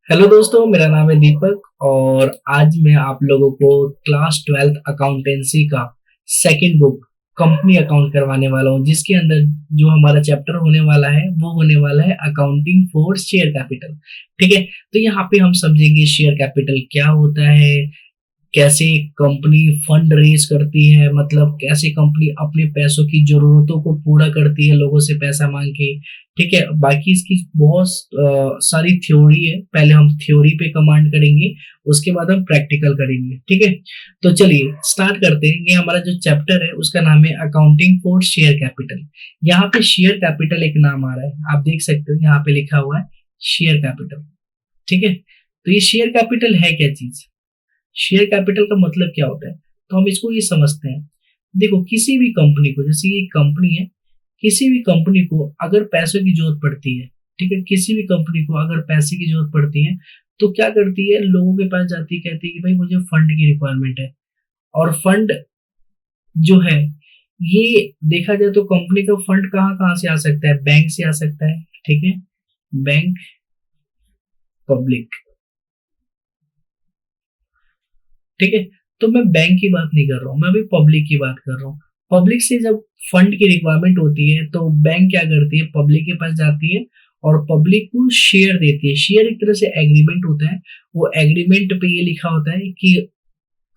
Hello दोस्तों, मेरा नाम है दीपक और आज मैं आप लोगों को क्लास 12th अकाउंटेंसी का सेकंड बुक कंपनी अकाउंट करवाने वाला हूँ, जिसके अंदर जो हमारा चैप्टर होने वाला है वो होने वाला है अकाउंटिंग फॉर शेयर कैपिटल। ठीक है, तो यहाँ पे हम समझेंगे शेयर कैपिटल क्या होता है, कैसे कंपनी फंड रेज करती है, मतलब कैसे कंपनी अपने पैसों की जरूरतों को पूरा करती है लोगों से पैसा मांग के। ठीक है, बाकी इसकी बहुत सारी थ्योरी है। पहले हम थ्योरी पे कमांड करेंगे, उसके बाद हम प्रैक्टिकल करेंगे। ठीक है, तो चलिए स्टार्ट करते हैं। ये हमारा जो चैप्टर है उसका नाम है अकाउंटिंग फॉर शेयर कैपिटल। यहाँ पे शेयर कैपिटल एक नाम आ रहा है, आप देख सकते हो यहाँ पे लिखा हुआ है शेयर कैपिटल। ठीक है, तो ये शेयर कैपिटल है क्या चीज? शेयर कैपिटल का मतलब क्या होता है, तो हम इसको ये समझते हैं। देखो, किसी भी कंपनी को, जैसे ये कंपनी है, किसी भी कंपनी को अगर पैसों की जरूरत पड़ती है, ठीक है, किसी भी कंपनी को अगर पैसे की जरूरत पड़ती है तो क्या करती है, लोगों के पास जाती है, कहती है कि भाई मुझे फंड की रिक्वायरमेंट है। और फंड जो है, ये देखा जाए तो कंपनी का फंड कहाँ कहाँ से आ सकता है, बैंक से आ सकता है। ठीक है, बैंक, पब्लिक। ठीक है, तो मैं बैंक की बात नहीं कर रहा हूँ, मैं अभी पब्लिक की बात कर रहा हूँ। पब्लिक से जब फंड की रिक्वायरमेंट होती है तो बैंक क्या करती है, पब्लिक के पास जाती है और पब्लिक को शेयर देती है। शेयर एक तरह से एग्रीमेंट होता है। वो एग्रीमेंट पे ये लिखा होता है कि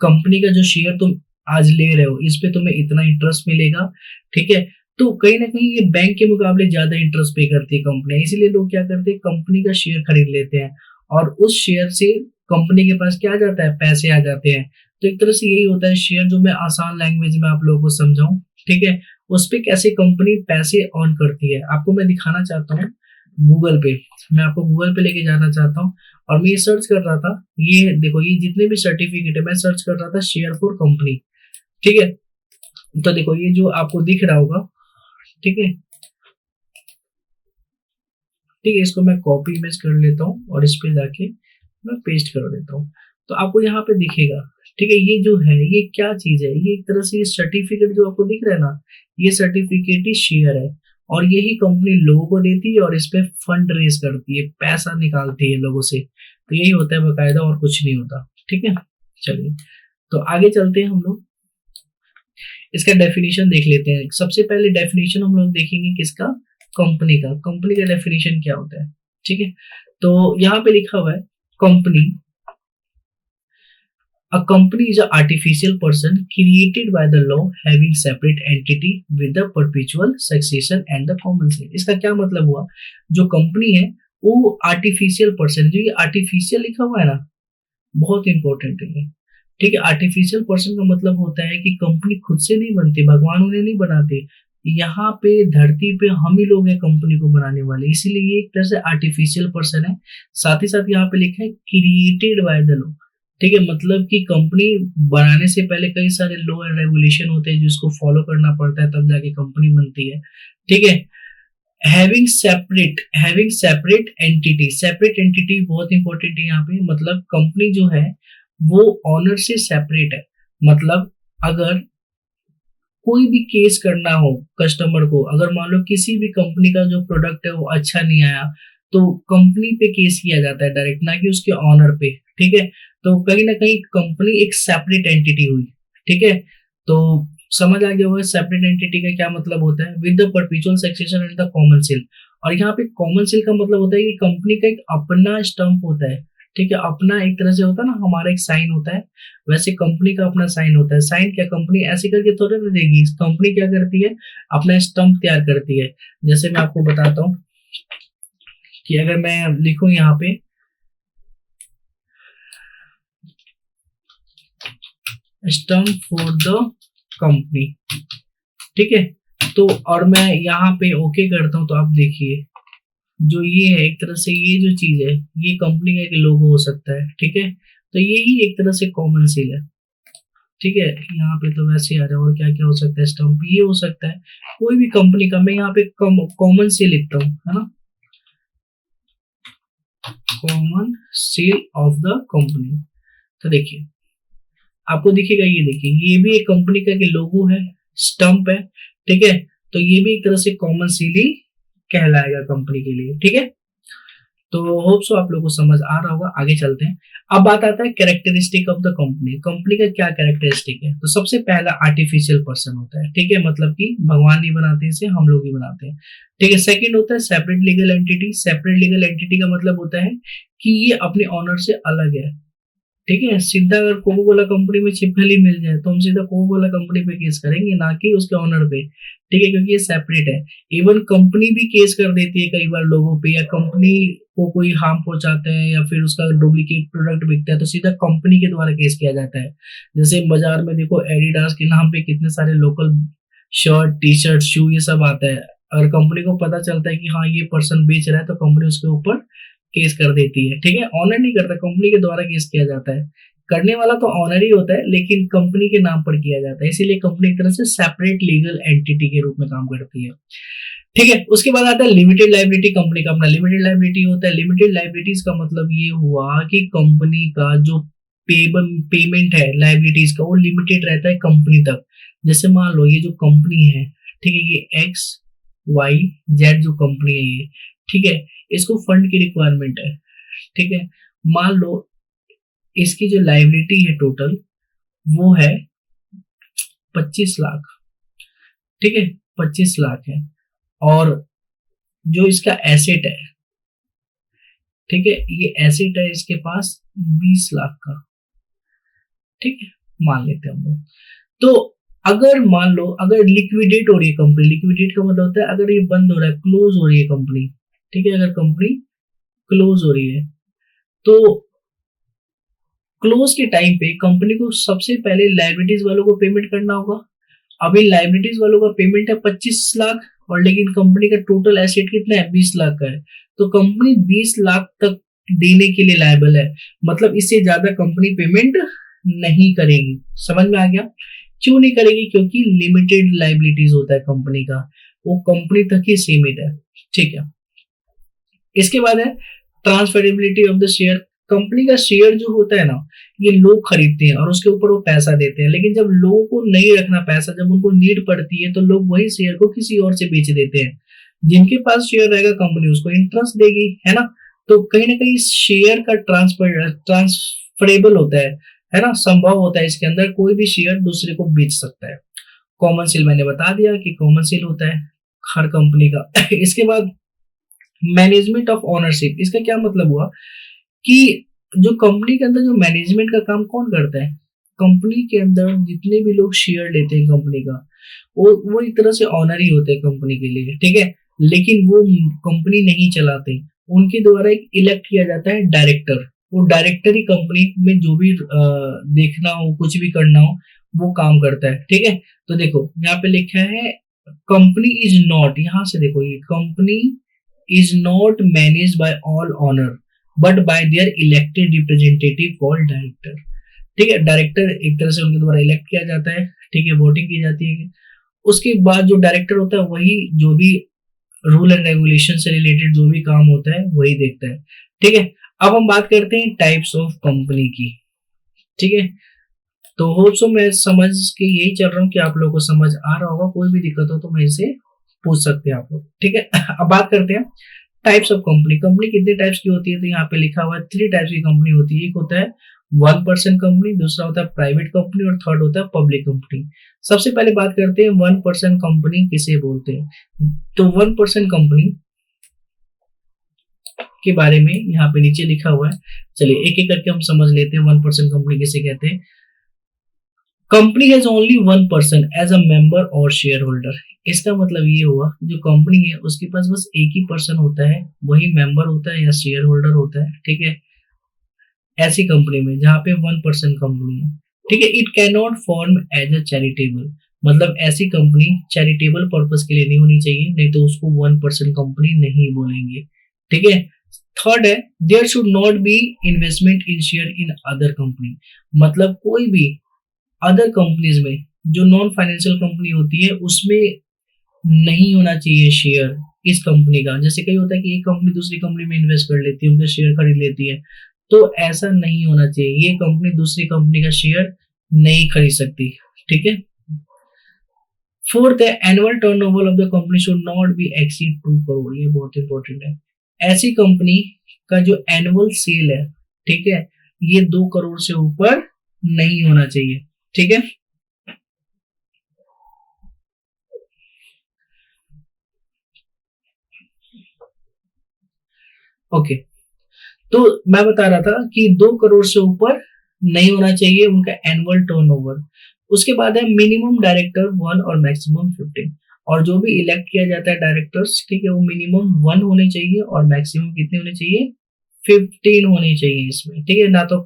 कंपनी का जो शेयर तुम आज ले रहे हो, इस पे तुम्हें इतना इंटरेस्ट मिलेगा। ठीक है, तो कहीं ना कहीं ये बैंक के मुकाबले ज्यादा इंटरेस्ट पे करती है कंपनी, इसीलिए लोग क्या करते हैं, कंपनी का शेयर खरीद लेते हैं और उस शेयर से कंपनी के पास क्या आ जाता है, पैसे आ जाते हैं। तो एक तरह से यही होता है शेयर, जो मैं आसान लैंग्वेज में आप लोगों को समझाऊं। ठीक है, उस पे कैसे कंपनी पैसे अर्न करती है आपको मैं दिखाना चाहता हूँ। गूगल पे, मैं आपको गूगल पे लेके जाना चाहता हूँ। और मैं ये सर्च कर रहा था, ये देखो, ये जितने भी सर्टिफिकेट है मैं सर्च कर रहा था शेयर फॉर कंपनी। ठीक है, तो देखो ये जो आपको दिख रहा होगा। ठीक है, ठीक है, इसको मैं कॉपी इमेज कर लेता हूँ और इस पे जाके मैं पेस्ट कर देता हूँ, तो आपको यहाँ पे दिखेगा। ठीक है, ये जो है ये क्या चीज है, ये एक तरह से सर्टिफिकेट जो आपको दिख रहा है ना, ये सर्टिफिकेट ही शेयर है। और यही कंपनी लोगों को देती है और इस पे फंड रेज करती है, पैसा निकालती है लोगों से। तो यही होता है बकायदा, और कुछ नहीं होता। ठीक है, चलिए तो आगे चलते हैं हम लोग। इसका डेफिनेशन देख लेते हैं। सबसे पहले डेफिनेशन हम लोग देखेंगे किसका, कंपनी का। कंपनी का डेफिनेशन क्या होता है? ठीक है, तो यहाँ पे लिखा हुआ है company, a company is an artificial person created by the law having separate entity with the perpetual succession and the common seal। इसका क्या मतलब हुआ, जो कंपनी है वो आर्टिफिशियल पर्सन, जो ये आर्टिफिशियल लिखा हुआ है ना, बहुत इंपॉर्टेंट है ये। ठीक है, आर्टिफिशियल पर्सन का मतलब होता है कि कंपनी खुद से नहीं बनती, भगवान उन्हें नहीं बनाते। यहाँ पे धरती पे हम ही लोग हैं कंपनी को बनाने वाले, इसीलिए ये एक तरह से आर्टिफिशियल पर्सन है। साथ ही साथ यहाँ पे लिखा है क्रिएटेड बाय द लॉ। ठीक है, मतलब कि कंपनी बनाने से पहले कई सारे लॉ एंड रेगुलेशन होते हैं जिसको फॉलो करना पड़ता है, तब जाके कंपनी बनती है। ठीक है, having separate entity, separate entity बहुत इंपॉर्टेंट है यहाँ पे। मतलब कंपनी जो है वो ऑनर से सेपरेट है। मतलब अगर कोई भी केस करना हो कस्टमर को, अगर मान लो किसी भी कंपनी का जो प्रोडक्ट है वो अच्छा नहीं आया, तो कंपनी पे केस किया जाता है डायरेक्ट, ना कि उसके ऑनर पे। ठीक है, तो कहीं ना कहीं कंपनी एक सेपरेट एंटिटी हुई। ठीक है, तो समझ आ गया होगा सेपरेट एंटिटी का क्या मतलब होता है, with the perpetual succession and the common seal. और यहाँ पे कॉमन सेल का मतलब होता है कि कंपनी का एक अपना स्टम्प होता है। ठीक है, अपना एक तरह से होता है ना, हमारा एक साइन होता है, वैसे कंपनी का अपना साइन होता है। साइन क्या कंपनी ऐसे करके थोड़ा ना देगी, कंपनी क्या करती है, अपना स्टम्प तैयार करती है। जैसे मैं आपको बताता हूँ कि अगर मैं लिखूं यहाँ पे स्टम्प फॉर द कंपनी, ठीक है, तो और मैं यहाँ पे ओके करता हूँ, तो आप देखिए जो ये है, एक तरह से ये जो चीज है ये कंपनी का एक लोगो हो सकता है। ठीक है, तो ये ही एक तरह से कॉमन सील है। ठीक है, यहाँ पे तो वैसे ही आ रहा है, और क्या क्या हो सकता है, स्टम्प ये हो सकता है, कोई भी कंपनी का। मैं यहाँ पे कॉमन सील लिखता हूँ, है ना, common seal of the company. तो देखिए आपको दिखेगा, ये देखिए ये भी एक कंपनी का लोगो है, स्टम्प है। ठीक है, तो ये भी एक तरह से कॉमन सील ही कहलाएगा कंपनी के लिए। ठीक है, तो होप सो आप लोगों को समझ आ रहा होगा। आगे चलते हैं। अब बात आता है characteristic of the company. Company का क्या कैरेक्टरिस्टिक है? तो सबसे पहला आर्टिफिशियल पर्सन होता है, ठीक है, मतलब कि भगवान नहीं बनाते इसे, हम लोग ही बनाते हैं, ठीक है। सेकंड होता है separate legal entity. Separate legal entity का मतलब होता है कि ये अपने ऑनर से अलग है, ठीक है। सीधा अगर कोको कोला कंपनी में छिपकली मिल जाए तो हम सीधा कोको कोला कंपनी पे केस करेंगे, ना कि उसके ऑनर पे, ठीक है, क्योंकि ये सेपरेट है। इवन कंपनी भी केस कर देती है कई बार लोगों पे, या कंपनी को कोई हार्म पहुंचाते हैं या फिर उसका डुप्लीकेट प्रोडक्ट बिकता है तो सीधा कंपनी के द्वारा केस किया जाता है। जैसे बाजार में देखो एडिडास के नाम पे कितने सारे लोकल शर्ट, टी शर्ट, शू ये सब आता है। अगर कंपनी को पता चलता है कि हाँ ये पर्सन बेच रहा है तो कंपनी उसके ऊपर केस कर देती है, ठीक है। ऑनर नहीं करता, कंपनी के द्वारा केस किया जाता है। करने वाला तो ऑनर ही होता है लेकिन कंपनी के नाम पर किया जाता है, इसीलिए कंपनी एक तरह से सेपरेट लीगल एंटिटी के रूप में काम करती है, ठीक है। उसके बाद आता है लिमिटेड लाइबिलिटी। कंपनी का अपना लिमिटेड लाइबिलिटी होता है। लिमिटेड लाइबिलिटीज का मतलब ये हुआ कि कंपनी का जो पेमेंट है लाइबिलिटीज का वो लिमिटेड रहता है कंपनी तक। जैसे मान लो ये जो कंपनी है, ठीक है, ये एक्स वाई जेड जो कंपनी है ये, ठीक है, इसको फंड की रिक्वायरमेंट है, ठीक है। मान लो इसकी जो लाइबिलिटी है टोटल वो है 25 लाख, ठीक है, 25 लाख है। और जो इसका एसेट है, ठीक है, ये एसेट है इसके पास 20 लाख का, ठीक है, मान लेते हैं हम लोग। तो अगर मान लो अगर लिक्विडेट हो रही है कंपनी, लिक्विडेट का मतलब होता है अगर ये बंद हो रहा है, क्लोज हो रही है कंपनी, ठीक है, अगर कंपनी क्लोज हो रही है तो क्लोज के टाइम पे कंपनी को सबसे पहले लाइबिलिटीज वालों को पेमेंट करना होगा। अभी लाइबिलिटीज वालों का पेमेंट है 25 लाख, और लेकिन कंपनी का टोटल एसेट कितना है, 20 लाख का है। तो कंपनी 20 लाख तक देने के लिए लायबल है, मतलब इससे ज्यादा कंपनी पेमेंट नहीं करेगी। समझ में आ गया? क्यों नहीं करेगी? क्योंकि लिमिटेड लाइबिलिटीज होता है कंपनी का, वो कंपनी तक ही सीमित है, ठीक है। इसके बाद है transferability of the share. Company का शेयर जो होता है ना, ये लोग खरीदते हैं और उसके ऊपर वो पैसा देते हैं, लेकिन जब लोगों को नहीं रखना पैसा, जब उनको नीड पड़ती है तो लोग वही शेयर को किसी और से बेच देते हैं। जिनके पास शेयर रहेगा कंपनी उसको इंटरेस्ट देगी, है ना। तो कहीं ना कहीं शेयर का ट्रांसफरेबल होता है ना, संभव होता है इसके अंदर कोई भी शेयर दूसरे को बेच सकता है। कॉमन सेल मैंने बता दिया कि कॉमन सेल होता है हर कंपनी का। इसके बाद मैनेजमेंट ऑफ ओनरशिप। इसका क्या मतलब हुआ कि जो कंपनी के अंदर जो मैनेजमेंट का काम कौन करता है, कंपनी के अंदर जितने भी लोग शेयर लेते हैं कंपनी का, वो एक तरह से ऑनर ही होते हैं कंपनी के लिए, ठीक है। लेकिन वो कंपनी नहीं चलाते, उनके द्वारा एक इलेक्ट किया जाता है डायरेक्टर। वो डायरेक्टर ही कंपनी में जो भी देखना हो, कुछ भी करना हो, वो काम करता है, ठीक है। तो देखो यहाँ पे लिखा है कंपनी इज नॉट, यहां से देखो ये company is not managed by all owner but by their elected representative called director, ठीक है। डायरेक्टर एक तरह से उनके द्वारा इलेक्ट किया जाता है, ठीक है, वोटिंग की जाती है। उसके बाद जो डायरेक्टर होता है वही जो भी रूल एंड रेगुलेशन से रिलेटेड जो भी काम होता है वही देखता है, ठीक है। अब हम बात करते हैं टाइप्स ऑफ कंपनी की, ठीक है। तो होप सो मैं समझ के यही चल रहा हूँ कि आप लोगों को समझ आ रहा होगा। कोई भी दिक्कत हो तो मैं इसे पूछ सकते हैं आप लोग, ठीक है। अब बात करते हैं टाइप्स ऑफ कंपनी। कंपनी कितने टाइप्स की होती है? तो यहाँ पे लिखा हुआ है 3 टाइप्स की कंपनी होती है। एक होता है 1% कंपनी, दूसरा होता है प्राइवेट कंपनी, और थर्ड होता है पब्लिक कंपनी। सबसे पहले बात करते हैं 1% कंपनी किसे बोलते हैं। तो 1% कंपनी के बारे में यहाँ पे नीचे लिखा हुआ है, चलिए एक एक करके हम समझ लेते हैं 1% कंपनी किसे कहते हैं। Company has only 1% as a member और शेयर होल्डर। इसका मतलब ये हुआ जो कंपनी है उसके पास बस एक ही पर्सन होता है, वही मेंबर होता है या शेयर होल्डर होता है, ठीक है। ऐसी कंपनी में जहां पे 1% कंपनी है, ठीक है। It can not form as a charitable, मतलब ऐसी कंपनी चैरिटेबल पर्पस के लिए नहीं होनी चाहिए, नहीं तो उसको 1% कंपनी नहीं बोलेंगे, ठीक है। थर्ड है there should not be investment in share in other company, मतलब कोई भी अदर कंपनीज में जो नॉन फाइनेंशियल कंपनी होती है उसमें नहीं होना चाहिए शेयर इस कंपनी का। जैसे कई होता है कि एक कंपनी दूसरी कंपनी में इन्वेस्ट कर लेती है, उनके शेयर खरीद लेती है, तो ऐसा नहीं होना चाहिए। ये कंपनी दूसरी कंपनी का शेयर नहीं खरीद सकती, ठीक है। फोर्थ है annual turnover of the company should not be exceed 2 crore. ये बहुत इंपॉर्टेंट है। ऐसी कंपनी का जो एनुअल सेल है, ठीक है, ये 2 करोड़ से ऊपर नहीं होना चाहिए, ठीक है। ओके, तो मैं बता रहा था कि 2 करोड़ से ऊपर नहीं होना चाहिए उनका एनुअल टर्नओवर। उसके बाद है मिनिमम डायरेक्टर 1 और मैक्सिमम 15। और जो भी इलेक्ट किया जाता है डायरेक्टर्स, ठीक है, वो मिनिमम 1 होने चाहिए और मैक्सिमम कितने होने चाहिए, 15 होने चाहिए इसमें, ठीक है। ना तो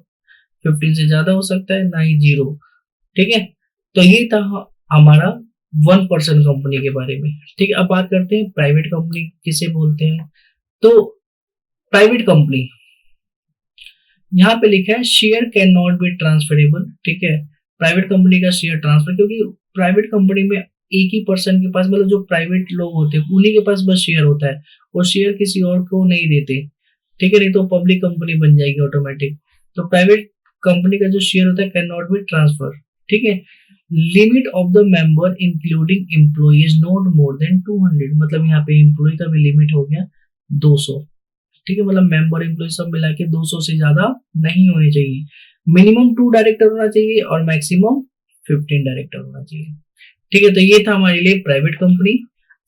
15 से ज्यादा हो सकता है, ना ही 0, ठीक है। तो ये था हमारा 1% कंपनी के बारे में, ठीक है। अब बात करते हैं प्राइवेट कंपनी किसे बोलते हैं। तो प्राइवेट कंपनी, यहाँ पे लिखा है share can not B transferable, ठीक है। प्राइवेट कंपनी का शेयर ट्रांसफर, क्योंकि प्राइवेट कंपनी में एक ही पर्सन के पास, मतलब जो प्राइवेट लोग होते हैं उन्हीं के पास बस शेयर होता है, वो शेयर किसी और को नहीं देते, ठीक है। नहीं तो पब्लिक कंपनी बन जाएगी ऑटोमेटिक। तो प्राइवेट कंपनी का जो शेयर होता है कैन नॉट बी ट्रांसफर, ठीक है। Limit of the member including employees not more than 200, मतलब यहाँ पे एम्प्लॉय का भी लिमिट हो गया 200, ठीक है। मतलब मेंबर एम्प्लॉय सब मिला के 200 से ज्यादा नहीं होने चाहिए। मिनिमम 2 डायरेक्टर होना चाहिए और मैक्सिमम 15 डायरेक्टर होना चाहिए, ठीक है। तो ये था हमारे लिए प्राइवेट कंपनी।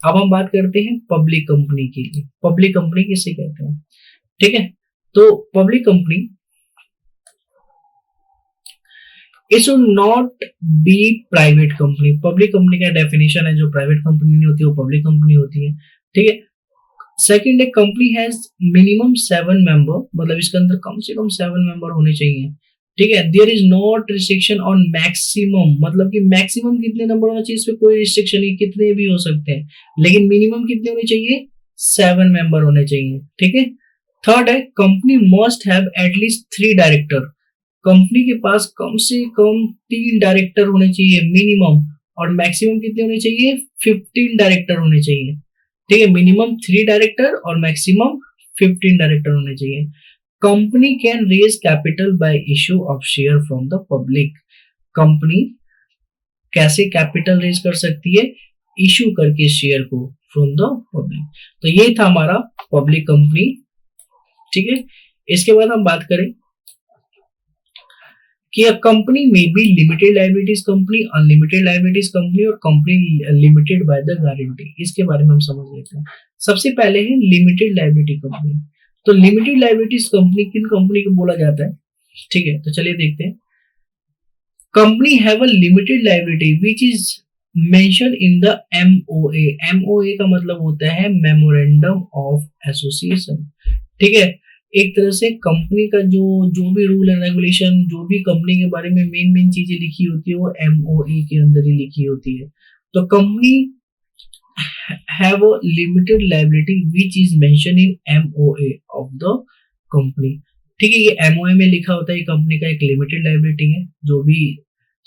अब हम बात करते हैं पब्लिक कंपनी के लिए। पब्लिक कंपनी किसे कहते हैं, ठीक है। तो public company, it should not B private company. Public company का डेफिनेशन है, जो प्राइवेट कंपनी नहीं होती वो पब्लिक कंपनी होती है, ठीक है। सेकंड है कंपनी हैज मिनिमम 7 मेंबर, मतलब इसके अंदर कम से कम 7 मेंबर होने चाहिए, ठीक है। There is not restriction on maximum, मतलब कि मैक्सिमम कितने नंबर होना चाहिए, इस पे कोई रिस्ट्रिक्शन नहीं, कितने भी हो सकते हैं, लेकिन मिनिमम कितने होने चाहिए, 7 मेंबर होने चाहिए, ठीक है। थर्ड है company must have at least 3 director. Company के पास कम से कम 3 डायरेक्टर होने चाहिए मिनिमम, और मैक्सिमम कितने होने चाहिए, 15 डायरेक्टर होने चाहिए, ठीक है। मिनिमम 3 डायरेक्टर और मैक्सिमम 15 डायरेक्टर होने चाहिए। Company can raise capital by issue of share from the public. Company कैसे कैपिटल रेज कर सकती है, इश्यू करके शेयर को फ्रॉम द पब्लिक। तो ये था हमारा पब्लिक कंपनी, ठीक है। इसके बाद हम बात करें कि अ कंपनी में बी limited liabilities company, unlimited liabilities company और company limited by the guarantee. इसके बारे में हम समझ लेते हैं। सबसे पहले है लिमिटेड लायबिलिटी कंपनी। तो लिमिटेड लायबिलिटीज कंपनी किन कंपनी को बोला जाता है, ठीक है। तो चलिए देखते हैं। Company have a limited liability which is mention in the MOA. MOA का मतलब होता है मेमोरेंडम ऑफ एसोसिएशन, ठीक है। एक तरह से कंपनी का जो जो भी रूल एंड रेगुलेशन, जो भी कंपनी के बारे में मेन मेन चीजें लिखी होती है, वो एमओए के अंदर ही लिखी होती है। तो company have a limited liability which is mention in MOA of the company, ठीक है। ये एमओए में लिखा होता है कंपनी का एक लिमिटेड लायबिलिटी है, जो भी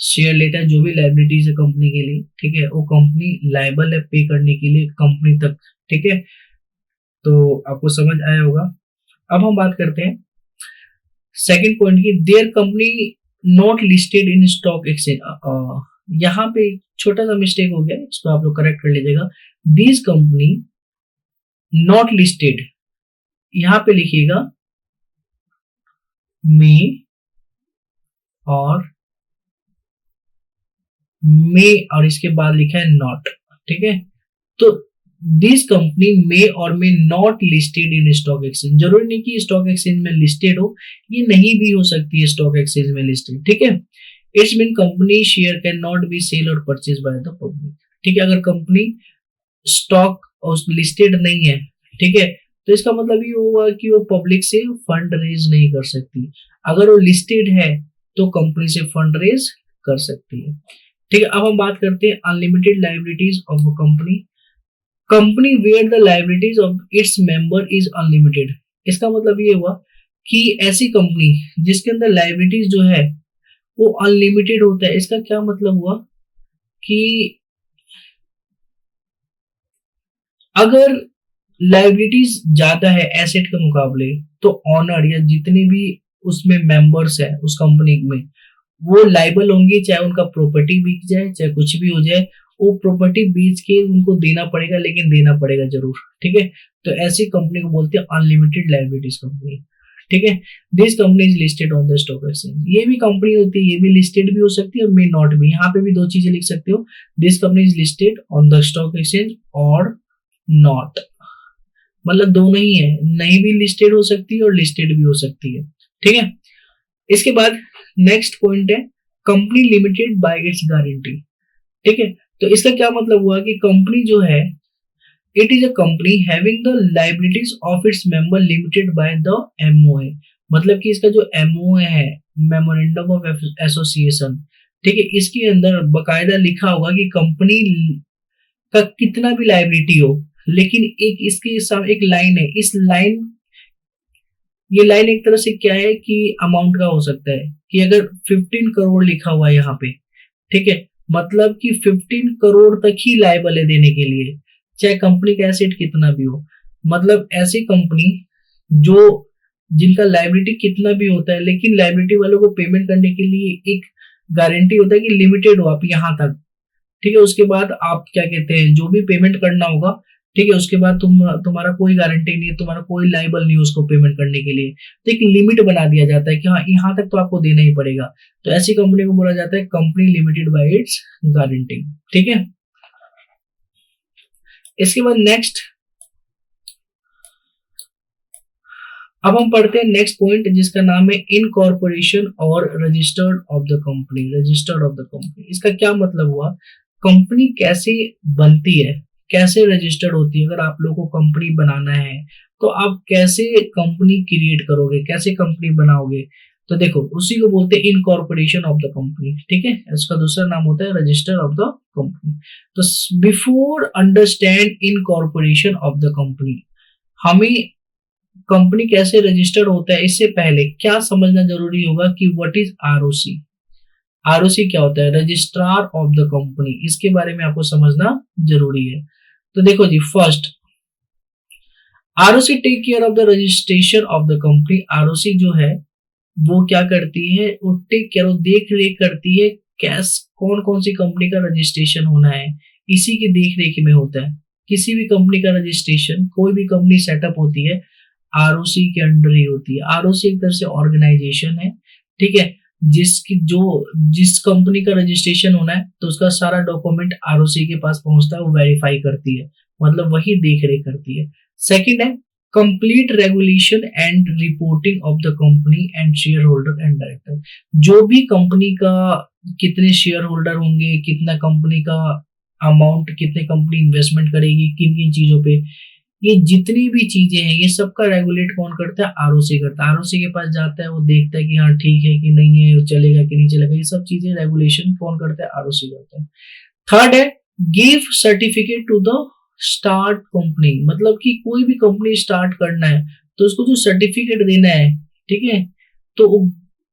शेयर लेता है, जो भी लायबिलिटीज है कंपनी के लिए, ठीक है, वो कंपनी लायबल है पे करने के लिए कंपनी तक, ठीक है। तो आपको समझ आया होगा। अब हम बात करते हैं सेकंड पॉइंट की, their company not listed in stock exchange. यहाँ पे छोटा सा मिस्टेक हो गया, इसको आप लोग करेक्ट कर लीजिएगा। दिस कंपनी नॉट लिस्टेड, यहाँ पे लिखिएगा मे और इसके बाद लिखा है नॉट, ठीक है। तो दिस कंपनी मे और may not listed in stock exchange. जरूरी नहीं कि स्टॉक एक्सचेंज में लिस्टेड हो, ये नहीं भी हो सकती है स्टॉक एक्सचेंज में लिस्टेड, ठीक है। It's mean company share can not be sell और परचेज बाय द पब्लिक, ठीक है। अगर कंपनी स्टॉक लिस्टेड नहीं है, ठीक है, तो इसका मतलब ये होगा कि वो पब्लिक से फंड रेज नहीं कर सकती। अगर वो लिस्टेड है तो कंपनी से फंड रेज कर सकती है, ठीक है। अब हम बात करते हैं unlimited liabilities of a company. Company where the liabilities of its member is unlimited. इसका मतलब ये हुआ कि ऐसी कंपनी जिसके अंदर लायबिलिटीज जो है वो अनलिमिटेड होता है। इसका क्या मतलब हुआ कि अगर लायबिलिटीज ज्यादा है एसेट के मुकाबले, तो ऑनर या जितने भी उसमें मेंबर्स है उस कंपनी में, वो लाइबल होंगे, चाहे उनका प्रॉपर्टी बिक जाए, चाहे कुछ भी हो जाए, वो प्रॉपर्टी बेच के उनको देना पड़ेगा, लेकिन देना पड़ेगा जरूर, ठीक है। तो ऐसी कंपनी को बोलते हैं अनलिमिटेड लायबिलिटीज कंपनी, ठीक है। This company is listed on the stock exchange. ये भी कंपनी होती है, ये भी लिस्टेड भी हो सकती है और मे नॉट भी। यहाँ पे भी दो चीजें लिख सकते हो, this company is listed on the stock exchange और नॉट, मतलब दोनों ही है, नहीं भी लिस्टेड हो सकती है और लिस्टेड भी हो सकती है, ठीक है। इसके बाद नेक्स्ट पॉइंट है company limited bye it's guarantee, ठीक है। तो इसका क्या मतलब हुआ कि कंपनी जो है, it is a company having the liabilities of its member limited by the MOA, मतलब कि इसका जो एमओए है, मेमोरेंडम ऑफ एसोसिएशन, ठीक है, इसके अंदर बकायदा लिखा होगा कि कंपनी का कितना भी लायबिलिटी हो, लेकिन एक इसके साथ एक लाइन है, इस लाइन, ये लाइन एक तरह से क्या है कि अमाउंट का हो सकता है कि अगर 15 करोड़ लिखा हुआ है यहाँ पे, ठीक है, मतलब कि 15 करोड़ तक ही लायबल है देने के लिए, चाहे कंपनी का एसेट कितना भी हो। मतलब ऐसी कंपनी जो जिनका लायबिलिटी कितना भी होता है, लेकिन लायबिलिटी वालों को पेमेंट करने के लिए एक गारंटी होता है कि लिमिटेड हो आप यहाँ तक, ठीक है। उसके बाद आप क्या कहते हैं, जो भी पेमेंट करना होगा, ठीक है, उसके बाद तुम्हारा कोई गारंटी नहीं है, तुम्हारा कोई लायबल नहीं है उसको पेमेंट करने के लिए। तो एक लिमिट बना दिया जाता है कि हाँ यहाँ तक तो आपको देना ही पड़ेगा। तो ऐसी कंपनी को बोला जाता है company limited bye it's guarantee, ठीक है। इसके बाद नेक्स्ट अब हम पढ़ते हैं नेक्स्ट पॉइंट, जिसका नाम है इनकॉर्पोरेशन और registered of the company. Registered of the company, इसका क्या मतलब हुआ, कंपनी कैसे बनती है, कैसे रजिस्टर्ड होती है। अगर आप लोगों को कंपनी बनाना है तो आप कैसे कंपनी क्रिएट करोगे, कैसे कंपनी बनाओगे। तो देखो उसी को बोलते हैं इनकॉर्पोरेशन ऑफ द कंपनी, ठीक है। इसका दूसरा नाम होता है रजिस्टर ऑफ द कंपनी। तो before understand incorporation of the company, हमें कंपनी कैसे रजिस्टर्ड होता है इससे पहले क्या समझना जरूरी होगा कि व्हाट इज आरओसी। आरओसी क्या होता है, रजिस्ट्रार ऑफ द कंपनी, इसके बारे में आपको समझना जरूरी है। तो देखो जी, first ROC take care of the registration of the company. ROC जो है वो क्या करती है, वो टेक केयर, देख रेख करती है कैस कौन कौन सी कंपनी का रजिस्ट्रेशन होना है, इसी की देख रेख में होता है। किसी भी कंपनी का रजिस्ट्रेशन, कोई भी कंपनी सेटअप होती है आरओसी के अंडर ही होती है। आरओसी एक तरह से ऑर्गेनाइजेशन है, ठीक है, जिस कंपनी का रजिस्ट्रेशन होना है तो उसका सारा डॉक्यूमेंट आरओसी के पास पहुंचता है, वो वेरीफाई करती है, मतलब वही देख रेख करती है। सेकंड है complete regulation and reporting of the company and share holder and director. जो भी कंपनी का कितने शेयर होल्डर होंगे, कितना कंपनी का अमाउंट, कितने कंपनी इन्वेस्टमेंट करेगी, किन किन चीजों पे, ये जितनी भी चीजें हैं ये सबका रेगुलेट कौन करता है, आरओसी करता है। आरओसी के पास जाता है, वो देखता है कि हाँ ठीक है कि नहीं है, चलेगा कि नहीं चलेगा, ये सब चीजें रेगुलेशन कौन करता है, आरओसी करता है। थर्ड है give certificate to the start company, मतलब कि कोई भी कंपनी स्टार्ट करना है तो उसको जो सर्टिफिकेट देना है, ठीक है, तो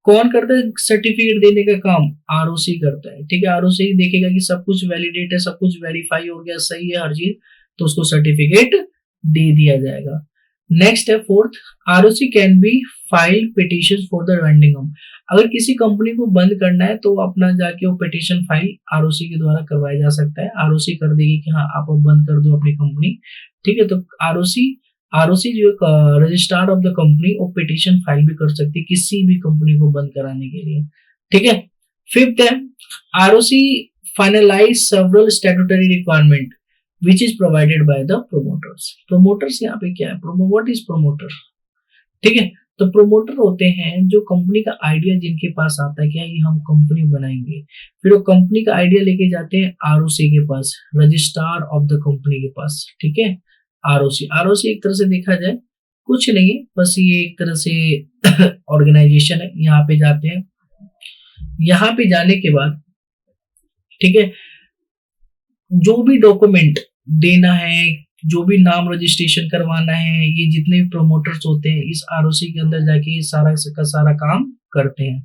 कौन करता है सर्टिफिकेट देने का काम, आरओसी करता है, ठीक है। आरओसी देखेगा कि सब कुछ वैलिडेट है, सब कुछ वेरीफाई हो गया, सही है हर चीज, तो उसको सर्टिफिकेट दे दिया जाएगा। नेक्स्ट है fourth, ROC can be file petition for the vending of. अगर किसी कंपनी को बंद करना है तो अपना जाके वो पिटिशन फाइल आरओसी के द्वारा करवाया जा सकता है। आरओसी कर देगी कि हाँ आप अब बंद कर दो अपनी कंपनी, ठीक है। तो आरओसी जो रजिस्ट्रार ऑफ द कंपनी वो पिटिशन फाइल भी कर सकती है किसी भी कंपनी को बंद कराने के लिए, ठीक है। फिफ्थ है ROC finalise several statutory requirement which is provided by the promoters। promoters यहाँ पे क्या है, what is promoter, ठीक है। तो प्रोमोटर होते हैं जो कंपनी का आइडिया जिनके पास आता है कि ये हम कंपनी बनाएंगे, फिर वो कंपनी का आइडिया लेके जाते हैं आरओसी के पास, रजिस्ट्रार ऑफ द कंपनी के पास, ठीक है। आरओसी एक तरह से देखा जाए कुछ नहीं, बस ये एक तरह से ऑर्गेनाइजेशन है। यहाँ पे जाते हैं, यहाँ पे जाने के बाद, ठीक है, जो भी डॉक्यूमेंट देना है, जो भी नाम रजिस्ट्रेशन करवाना है, ये जितने भी प्रोमोटर्स होते हैं इस आरओसी के अंदर जाके सारा का सारा काम करते हैं,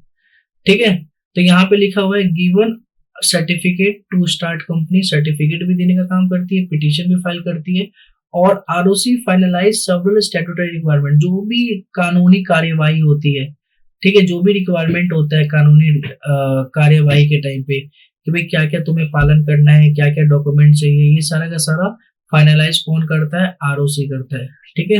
ठीक है। तो यहाँ पे लिखा हुआ है given certificate to start company, certificate भी देने का काम करती है, पिटीशन भी फाइल करती है, और ROC finalise several statutory requirement, जो भी कानूनी कार्यवाही होती है, ठीक है, जो भी रिक्वायरमेंट होता है कानूनी कार्यवाही के टाइम पे, कि भाई क्या क्या तुम्हें पालन करना है, क्या क्या डॉक्यूमेंट चाहिए, ये सारा का सारा फाइनलाइज कौन करता है, आरओसी करता है। ठीक है,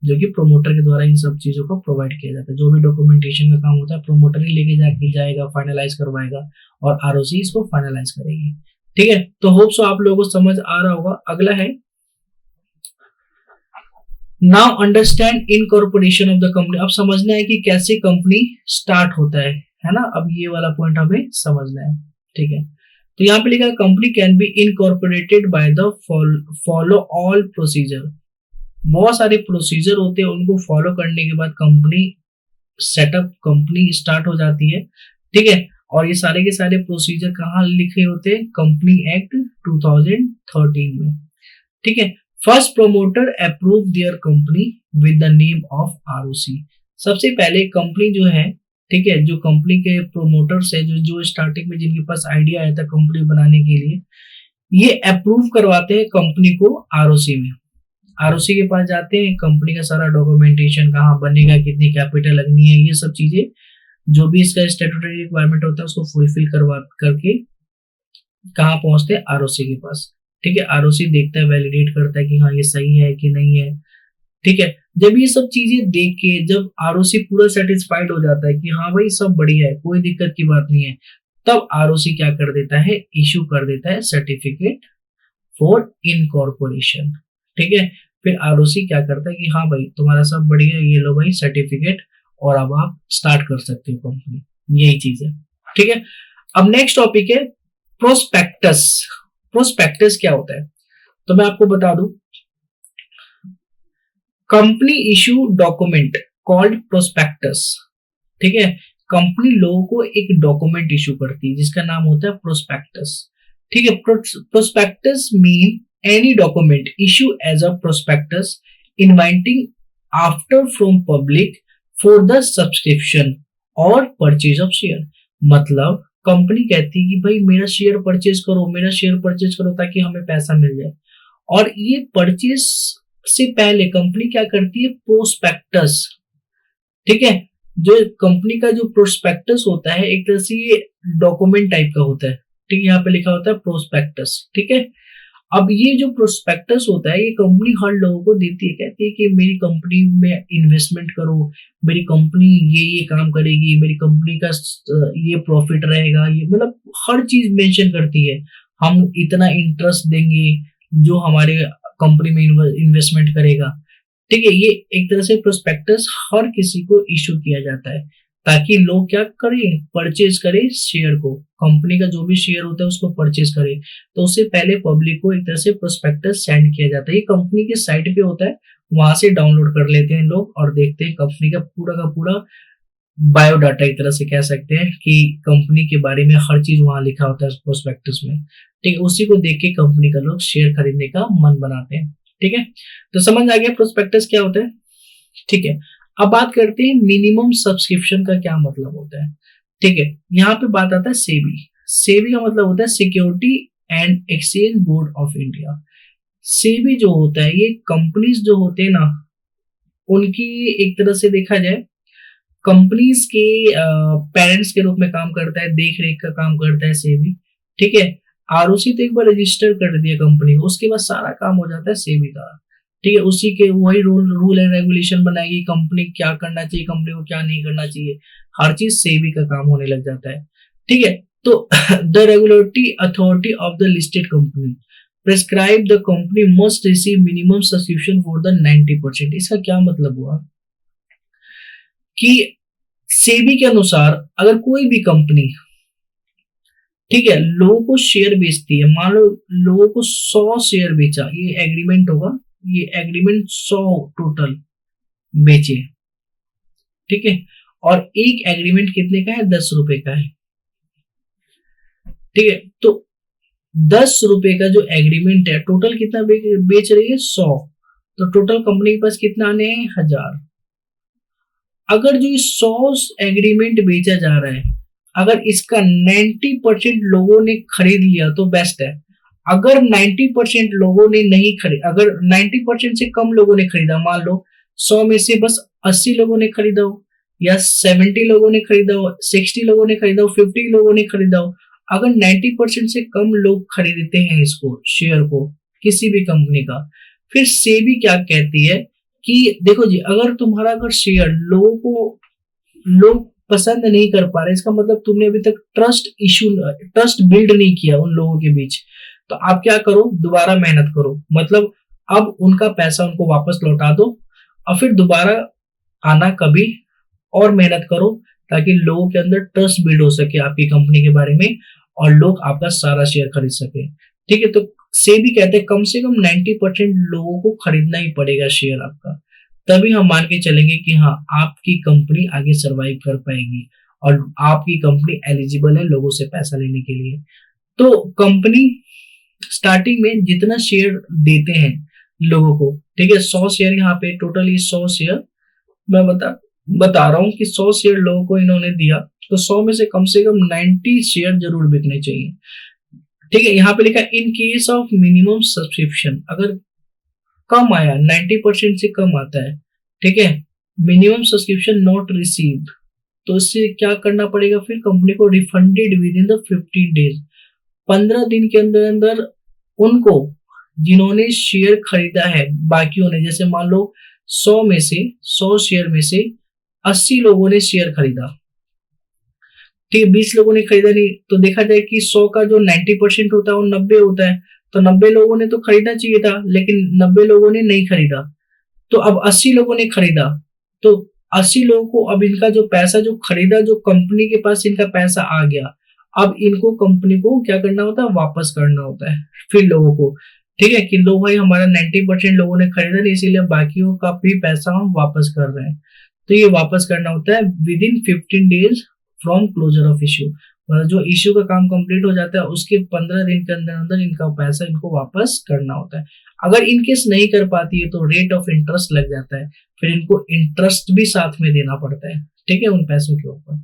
जो कि प्रोमोटर के द्वारा इन सब चीजों को प्रोवाइड किया जाता है। जो भी डॉक्यूमेंटेशन का काम होता है प्रोमोटर ही लेके जाके जाएगा, फाइनलाइज करवाएगा और आरओसी इसको फाइनलाइज करेगी। ठीक है, तो होप सो आप लोगों को समझ आ रहा होगा। अगला है now understand incorporation of the company. अब समझना है कि कैसे कंपनी स्टार्ट होता है ना। अब ये वाला पॉइंट हमें समझना है। ठीक है, तो यहाँ पे लिखा है company can be incorporated by the follow all procedure. बहुत सारे प्रोसीजर होते हैं, उनको फॉलो करने के बाद कंपनी सेटअप, कंपनी स्टार्ट हो जाती है। ठीक है, और ये सारे के सारे प्रोसीजर कहाँ लिखे होते हैं, कंपनी एक्ट 2013 में। ठीक है, first promoter approve their company with the name of ROC. सबसे पहले कंपनी जो है, ठीक है, जो कंपनी के प्रोमोटर्स है, जो स्टार्टिंग में जिनके पास आइडिया आया था कंपनी बनाने के लिए, ये अप्रूव करवाते हैं कंपनी को आरओसी में। आरओसी के पास जाते हैं, कंपनी का सारा डॉक्यूमेंटेशन कहाँ बनेगा, कितनी कैपिटल लगनी है, ये सब चीजें जो भी इसका स्टैट्यूटरी रिक्वायरमेंट होता है उसको फुलफिल करवा करके कहाँ पहुंचते हैं, आरओसी के पास। ठीक है, आरओसी देखता है, वैलिडेट करता है कि हाँ ये सही है कि नहीं है। ठीक है, जब ये सब चीजें देख के जब आरओसी पूरा सेटिस्फाइड हो जाता है कि हाँ भाई सब बढ़िया है, कोई दिक्कत की बात नहीं है, तब आरओसी क्या कर देता है, इशू कर देता है सर्टिफिकेट फॉर इनकॉर्पोरेशन। ठीक है, फिर आरओसी क्या करता है कि हाँ भाई तुम्हारा सब बढ़िया है, ये लो भाई सर्टिफिकेट, और अब आप स्टार्ट कर सकते हो कंपनी। यही चीज है। ठीक है, अब नेक्स्ट टॉपिक है प्रोस्पेक्टस। प्रोस्पेक्टस क्या होता है, तो मैं आपको बता दूं, company issue document called prospectus. ठीक है, कंपनी लोगों को एक डॉक्यूमेंट इशू करती है जिसका नाम होता है प्रोस्पेक्टस। ठीक है, prospectus mean any document issue as a prospectus inviting offer from public for the subscription और परचेज ऑफ शेयर। मतलब कंपनी कहती है कि भाई मेरा शेयर परचेज करो, मेरा शेयर परचेज करो ताकि हमें पैसा मिल जाए। और ये परचेज से पहले कंपनी क्या करती है, प्रोस्पेक्टस। ठीक है, जो कंपनी का जो प्रोस्पेक्टस होता है एक तरह से ये डॉक्यूमेंट टाइप का होता है। ठीक है, यहाँ पे लिखा होता है प्रोस्पेक्टस। ठीक है, अब ये जो प्रोस्पेक्टस होता है ये कंपनी हर लोगों को देती है, कहती है कि मेरी कंपनी में इन्वेस्टमेंट करो, मेरी कंपनी ये काम करेगी, मेरी कंपनी का ये प्रॉफिट रहेगा, ये मतलब हर चीज मेंशन करती है। हम इतना इंटरेस्ट देंगे जो हमारे कंपनी में इन्वेस्टमेंट करेगा। ठीक है, ये एक तरह से प्रोस्पेक्टस हर किसी को इशू किया जाता है ताकि लोग क्या करें, परचेज करें शेयर को, कंपनी का जो भी शेयर होता है उसको परचेज करें। तो उससे पहले पब्लिक को एक तरह से प्रोस्पेक्टस सेंड किया जाता है। ये कंपनी के साइट पे होता है, वहां से डाउनलोड कर लेते हैं लोग और देखते हैं कंपनी का पूरा बायोडाटा, एक तरह से कह सकते हैं कि कंपनी के बारे में हर चीज वहां लिखा होता है प्रोस्पेक्टस में। ठीक है, उसी को देख के कंपनी का लोग शेयर खरीदने का मन बनाते हैं। ठीक है, तो समझ आ गया प्रोस्पेक्टस क्या होता है। ठीक है, अब बात करते हैं मिनिमम सब्सक्रिप्शन का क्या मतलब होता है। ठीक है, यहाँ पे बात आता है सेबी। सेबी का मतलब होता है security and exchange board of India. SEBI जो होता है ये कंपनीज जो होते हैं ना, उनकी एक तरह से देखा जाए कंपनीज के पेरेंट्स के रूप में काम करता है, देख रेख का काम करता है सेबी। ठीक है, आरओसी तो एक बार रजिस्टर कर दिया कंपनी को, उसके बाद सारा काम हो जाता है सेबी का। ठीक है, उसी के वही रूल एंड रेगुलेशन बनाएगी, कंपनी क्या करना चाहिए, कंपनी को क्या नहीं करना चाहिए, हर चीज सेबी का काम होने लग जाता है। ठीक है, तो the regulatory authority of the listed company prescribe the company must receive minimum subscription for the 90%। इसका क्या मतलब हुआ कि सेबी के अनुसार अगर कोई भी कंपनी, ठीक है, लोगों को शेयर बेचती है, मान लो लोगों को 100 शेयर बेचा, ये एग्रीमेंट होगा, ये एग्रीमेंट 100 टोटल बेचे। ठीक है, और एक एग्रीमेंट कितने का है, 10 रुपए का है। ठीक है, तो 10 रुपए का जो एग्रीमेंट है टोटल कितना बेच रही है, 100, तो टोटल कंपनी के पास कितना आने हैं, 1000। अगर जो 100 एग्रीमेंट बेचा जा रहा है, अगर इसका 90% लोगों ने खरीद लिया तो बेस्ट है। अगर 90% लोगों ने नहीं खरीद, अगर 90% से कम लोगों ने खरीदा, मान लो 100 में से बस 80 लोगों ने खरीदा हो, या 70 लोगों ने खरीदा हो, 60 लोगों ने खरीदा हो, 50 लोगों ने खरीदा हो, अगर 90% से कम लोग खरीदते हैं इसको, शेयर को, किसी भी कंपनी का, फिर सेबी क्या कहती है कि देखो जी, अगर शेयर लोग पसंद नहीं कर पा रहे, इसका मतलब तुमने अभी तक ट्रस्ट बिल्ड नहीं किया उन लोगों के बीच। तो आप क्या करो, दोबारा मेहनत करो, मतलब अब उनका पैसा उनको वापस लौटा दो, और फिर दोबारा आना कभी और मेहनत करो, ताकि लोगों के अंदर ट्रस्ट बिल्ड हो सके आपकी कंपनी के बारे में, और लोग आपका सारा शेयर खरीद सके। ठीक है, तो सेबी कहते हैं कम से कम 90% लोगों को खरीदना ही पड़ेगा शेयर आपका, तभी हम मान के चलेंगे कि हाँ, आपकी कंपनी आगे सरवाइव कर पाएगी और आपकी कंपनी एलिजिबल है लोगों से पैसा लेने के लिए। तो कंपनी स्टार्टिंग में जितना शेयर देते हैं लोगों को, ठीक है, 100 शेयर, यहाँ पे टोटली 100 शेयर मैं बता रहा हूँ कि 100 शेयर लोगों को इन्होंने दिया, तो 100 में से कम 90 शेयर जरूर बिकने चाहिए। ठीक है, यहाँ पे लिखा in case of minimum subscription, अगर कम आया, 90% से कम आता है, ठीक है, मिनिमम सब्सक्रिप्शन नॉट रिसीव्ड, तो इससे क्या करना पड़ेगा, फिर कंपनी को refunded with in the 15 days, 15 दिन के अंदर अंदर उनको जिन्होंने शेयर खरीदा है, बाकियों ने, जैसे मान लो 100 शेयर में से 80 लोगों ने शेयर खरीदा, ठीक है, 20 लोगों ने खरीदा नहीं, तो देखा जाए कि 100 का जो 90% होता है वो 90 होता है, तो 90 लोगों ने तो खरीदना चाहिए था, लेकिन 90 लोगों ने नहीं खरीदा, तो अब 80 लोगों ने खरीदा, तो 80 लोगों को अब इनका जो पैसा जो खरीदा, जो कंपनी के पास इनका पैसा आ गया, अब इनको कंपनी को क्या करना होता है, वापस करना होता है फिर लोगों को। ठीक है, कि लो भाई, हमारा 90% लोगों ने खरीदा नहीं, इसीलिए बाकियों का भी पैसा हम वापस कर रहे हैं, तो ये वापस करना होता है within 15 days from closure of issue, मतलब जो इश्यू का काम कंप्लीट हो जाता है उसके 15 दिन के अंदर अंदर इनका पैसा इनको वापस करना होता है। अगर इनकेस नहीं कर पाती है तो रेट ऑफ इंटरेस्ट लग जाता है, फिर इनको इंटरेस्ट भी साथ में देना पड़ता है, ठीक है, उन पैसों के ऊपर।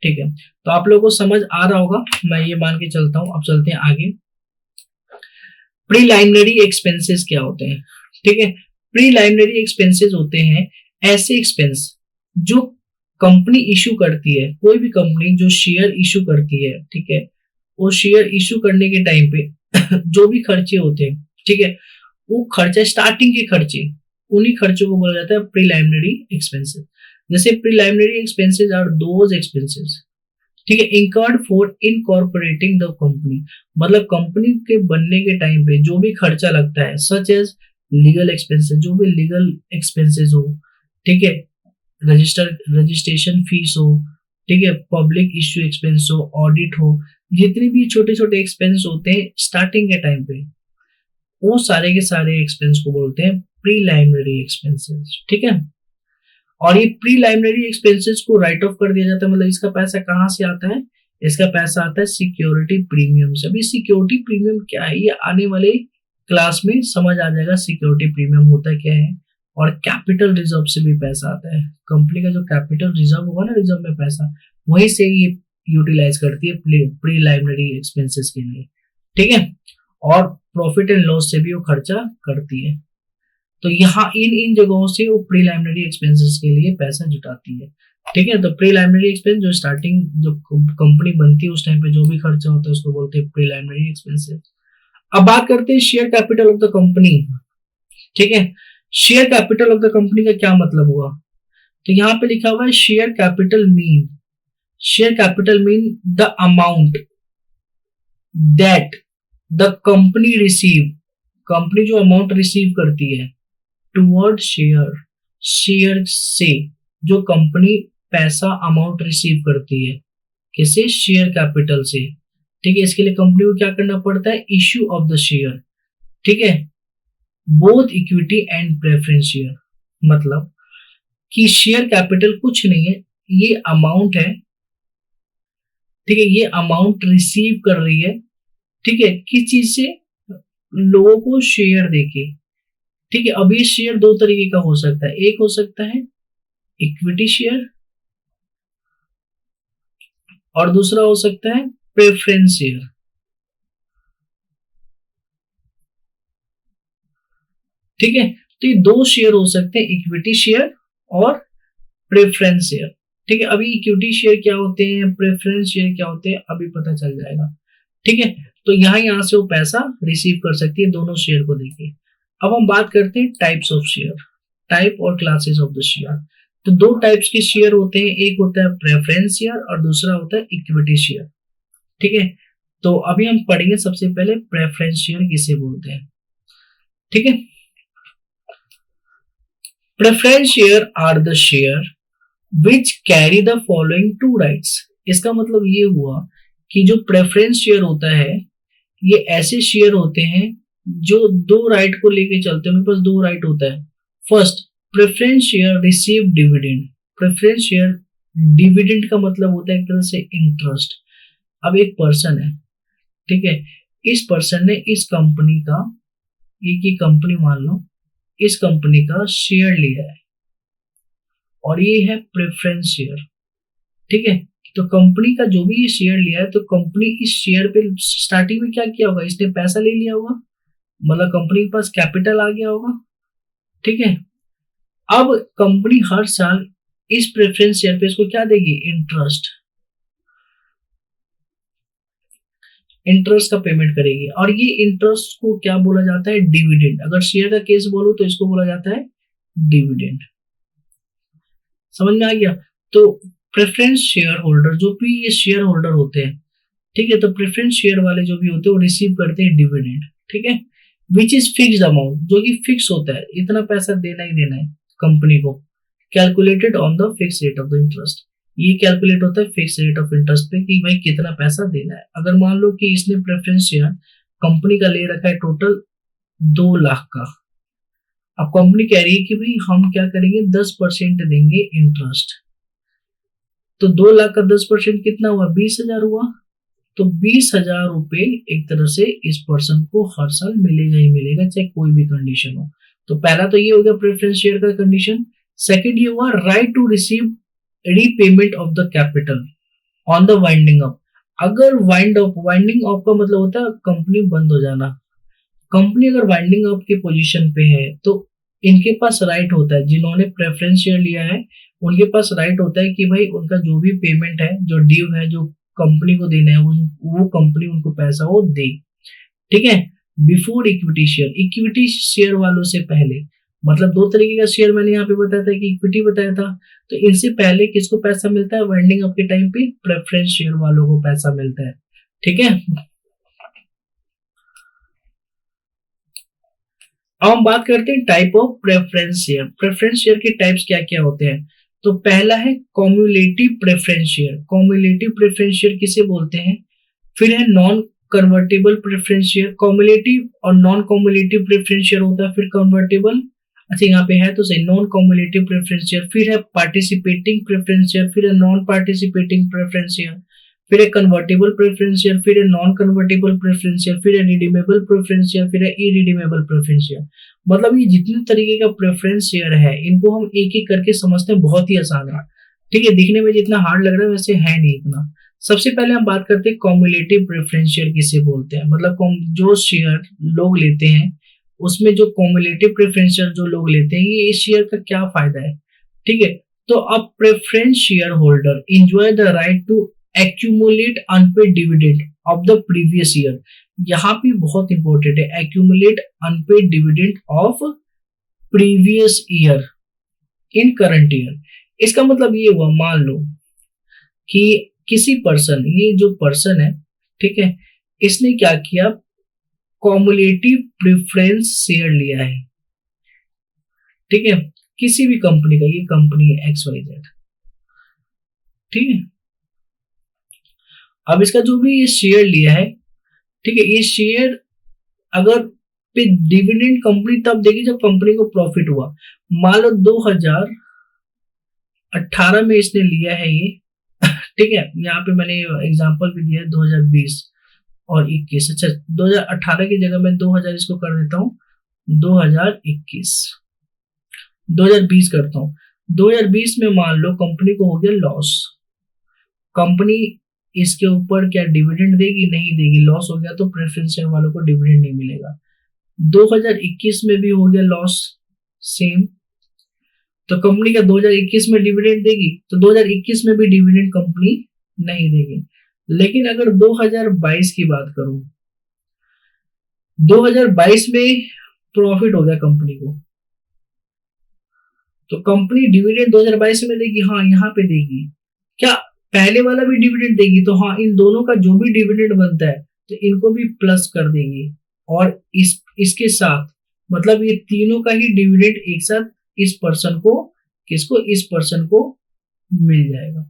ठीक है, तो आप लोगों को समझ आ रहा होगा, मैं ये मान के चलता हूं। अब चलते हैं आगे, प्रीलाइमिनरी एक्सपेंसेस क्या होते हैं। ठीक है, प्रीलाइमिनरी एक्सपेंसेस होते हैं ऐसे एक्सपेंस जो कंपनी इशू करती है, कोई भी कंपनी जो शेयर इशू करती है, ठीक है, वो शेयर इशू करने के टाइम पे जो भी खर्चे होते हैं, ठीक है, वो खर्चे स्टार्टिंग के खर्चे, उन्हीं खर्चों को बोला जाता है प्रीलाइमिनरी एक्सपेंसेस। जैसे प्रीलाइमिनरी एक्सपेंसेस आर दोज एक्सपेंसेस, ठीक है, incurred for incorporating the company, मतलब कंपनी के बनने के टाइम पे जो भी खर्चा लगता है, सच एज लीगल एक्सपेंसेस, जो भी लीगल एक्सपेंसेस हो, ठीक है, रजिस्ट्रेशन फीस हो, ठीक है, पब्लिक इश्यू एक्सपेंस हो, ऑडिट हो, जितने भी छोटे छोटे एक्सपेंस होते हैं स्टार्टिंग के टाइम पे, वो सारे के सारे एक्सपेंस को बोलते हैं प्रीलाइमिनरी एक्सपेंसेस। ठीक है, और ये प्रीलाइमिनरी एक्सपेंसेस को राइट ऑफ कर दिया जाता है, मतलब इसका पैसा कहाँ से आता है, इसका पैसा आता है सिक्योरिटी प्रीमियम से। अभी सिक्योरिटी प्रीमियम क्या है, ये आने वाले क्लास में समझ आ जाएगा सिक्योरिटी प्रीमियम होता क्या है। और कैपिटल रिजर्व से भी पैसा आता है, कंपनी का जो कैपिटल रिजर्व होगा ना, रिजर्व में पैसा, वहीं से ये यूटिलाइज करती है प्रीलाइमिनरी एक्सपेंसेस के लिए। ठीक है, और प्रॉफिट एंड लॉस से भी वो खर्चा करती है, तो यहाँ इन इन जगहों से वो प्रीलाइमिनरी एक्सपेंसेस के लिए पैसा जुटाती है। ठीक है, तो प्रीलाइमिनरी एक्सपेंस जो स्टार्टिंग जो कंपनी बनती है उस टाइम पे जो भी खर्चा होता है उसको बोलते हैं प्रीलाइमिनरी एक्सपेंसेस। अब बात करते हैं share capital of the company. ठीक है, share capital of the company का क्या मतलब हुआ, तो यहाँ पे लिखा हुआ है share capital mean the amount that the company receive, company जो अमाउंट रिसीव करती है टूवर्ड शेयर से जो कंपनी पैसा अमाउंट रिसीव करती है, किसे, शेयर कैपिटल से। ठीक है, इसके लिए कंपनी को क्या करना पड़ता है, इश्यू ऑफ द शेयर, ठीक है, both equity and preference share, मतलब कि शेयर कैपिटल कुछ नहीं है, ये अमाउंट है, ठीक है, ये अमाउंट रिसीव कर रही है, ठीक है, किस चीज से, लोगों को शेयर देके। ठीक है, अब ये शेयर दो तरीके का हो सकता है, एक हो सकता है इक्विटी शेयर और दूसरा हो सकता है प्रेफरेंस शेयर। ठीक है, तो ये दो शेयर हो सकते हैं, इक्विटी शेयर और प्रेफरेंस शेयर। ठीक है, अभी इक्विटी शेयर क्या होते हैं, प्रेफरेंस शेयर क्या होते हैं, अभी पता चल जाएगा। ठीक है, तो यहाँ से वो पैसा रिसीव कर सकती है दोनों शेयर को देके। अब हम बात करते हैं टाइप्स ऑफ शेयर, टाइप और क्लासेस ऑफ द शेयर। तो दो टाइप्स के शेयर होते हैं, एक होता है प्रेफरेंस शेयर और दूसरा होता है इक्विटी शेयर। ठीक है, तो अभी हम पढ़ेंगे सबसे पहले प्रेफरेंस शेयर किसे बोलते हैं। ठीक है, preference share are the share which carry the following two rights. इसका मतलब ये हुआ कि जो प्रेफरेंस शेयर होता है ये ऐसे शेयर होते हैं जो दो राइट को लेके चलते हैं, उनके पास दो राइट होता है। First, preference share receive dividend. Preference share dividend का मतलब होता है एक तरह से इंटरेस्ट। अब एक पर्सन है, ठीक है, इस पर्सन ने इस कंपनी का, एक ही कंपनी मान लो, इस कंपनी का शेयर लिया है और ये है प्रेफरेंस शेयर। ठीक है, तो कंपनी का जो भी ये शेयर लिया है, तो कंपनी इस शेयर पे स्टार्टिंग में क्या किया होगा, इसने पैसा ले लिया होगा, मतलब कंपनी के पास कैपिटल आ गया होगा। ठीक है, अब कंपनी हर साल इस प्रेफरेंस शेयर पे इसको क्या देगी, इंटरेस्ट, इंटरेस्ट का पेमेंट करेगी। और ये इंटरेस्ट को क्या बोला जाता है, डिविडेंड। अगर शेयर का केस बोलो तो इसको बोला जाता है डिविडेंड। समझ में आ गया। तो प्रेफरेंस शेयर होल्डर, जो भी ये शेयर होल्डर होते हैं, ठीक है, तो प्रेफरेंस शेयर वाले जो भी होते हैं वो रिसीव करते हैं डिविडेंड। ठीक है, विच इज फिक्स्ड अमाउंट, जो कि फिक्स होता है, इतना पैसा देना ही देना है कंपनी को, calculated on the fix rate of the interest. ये कैलकुलेट होता है फिक्स रेट ऑफ इंटरेस्ट पे कि भाई कितना पैसा देना है। अगर मान लो कि इसने प्रेफरेंस शेयर कंपनी का ले रखा है टोटल 2 लाख का, अब कंपनी कह रही है कि भाई हम क्या करेंगे, 10% देंगे इंटरेस्ट। तो 2 लाख का 10% कितना हुआ, 20,000 हुआ। तो 20,000 रुपए एक तरह से इस पर्सन को हर साल मिलेगा ही मिलेगा, चाहे कोई भी कंडीशन हो। तो पहला तो ये हो गया प्रेफरेंस शेयर का कंडीशन। सेकंड ये हुआ right to receive repayment of the capital on the winding up. अगर वाइंडिंग अप का मतलब होता है कंपनी बंद हो जाना। कंपनी अगर वाइंडिंग अप की पोजीशन पे है तो इनके पास राइट होता है, जिन्होंने प्रेफरेंस शेयर लिया है उनके पास राइट होता है कि भाई उनका जो भी पेमेंट है, जो ड्यू है, जो कंपनी को देना है, वो कंपनी उनको पैसा वो दे। ठीक है, before equity share, equity share वालों से पहले, मतलब दो तरीके का शेयर मैंने यहाँ पे बताया था कि इक्विटी बताया था। तो इनसे पहले किसको पैसा मिलता है, वाइंडिंग अप के टाइम पे प्रेफरेंस शेयर वालों को पैसा मिलता है। ठीक है, अब हम बात करते हैं type of preference share. Preference share के टाइप्स क्या क्या होते हैं। तो पहला है cumulative preference share. Cumulative preference share किसे बोलते हैं। फिर है non convertible preference share. Cumulative और नॉन कॉम्युलेटिव प्रेफरेंस शेयर होता है, फिर कन्वर्टेबल, अच्छा यहाँ पे है तो सही, नॉन कॉम्युलेटिव प्रेफरेंस शेयर। फिर है पार्टिसिपेटिंग प्रेफरेंस शेयर, फिर है नॉन पार्टिसिपेटिंग प्रेफरेंस शेयर, फिर है कन्वर्टेबल प्रेफरेंस शेयर, फिर है नॉन कन्वर्टेबल प्रेफरेंस शेयर, फिर है रिडीमेबल प्रेफरेंस शेयर, फिर है इरिडीमेबल प्रेफरेंस शेयर। मतलब ये जितने तरीके का प्रेफरेंस शेयर है इनको हम एक एक करके समझते हैं, बहुत ही आसान है। ठीक है, दिखने में जितना हार्ड लग रहा है वैसे है नहीं इतना। सबसे पहले हम बात करते हैं कॉम्युलेटिव प्रेफरेंस शेयर किसे बोलते हैं। मतलब जो शेयर लोग लेते हैं उसमें जो कॉम्युलेटिव प्रेफरेंस शेयर जो लोग लेते हैं, ये इस शेयर का क्या फायदा है। ठीक है, तो अब preference shareholder enjoy the right to accumulate unpaid dividend of the previous year. यहाँ पे बहुत इंपॉर्टेंट है, accumulate unpaid dividend of previous year in current year. इसका मतलब ये हुआ, मान लो कि किसी पर्सन, ये जो पर्सन है, ठीक है, इसने क्या किया, कॉम्युलेटिव प्रेफरेंस शेयर लिया है। ठीक है, किसी भी कंपनी का, ये कंपनी है XYZ। ठीक है, अब इसका जो भी ये शेयर लिया है, ठीक है, ये शेयर अगर पे डिविडेंड कंपनी तब देगी जब कंपनी को प्रॉफिट हुआ। मान लो 2018 में इसने लिया है ये, ठीक है, यहाँ पे मैंने एग्जांपल भी दिया है 2020 और 21। अच्छा, 2018 की जगह मैं 2000 इसको कर देता हूँ 2021, 2020 करता हूँ। 2020 में मान लो कंपनी को हो गया लॉस, कंपनी इसके ऊपर क्या डिविडेंड देगी, नहीं देगी, लॉस हो गया तो प्रेफरेंस शेयर वालों को डिविडेंड नहीं मिलेगा। 2021 में भी हो गया लॉस, सेम। तो कंपनी का 2021 में डिविडेंड देगी, तो 2021 में भी डिविडेंड कंपनी नहीं देगी। लेकिन अगर 2022 की बात करूं, 2022 में प्रॉफिट हो गया कंपनी को, तो कंपनी डिविडेंड 2022 में देगी, हाँ यहाँ पे देगी। क्या पहले वाला भी डिविडेंड देगी? तो हाँ, इन दोनों का जो भी डिविडेंड बनता है तो इनको भी प्लस कर देगी, और इसके साथ मतलब ये तीनों का ही डिविडेंड एक साथ इस पर्सन को, किसको, इस पर्सन को मिल जाएगा।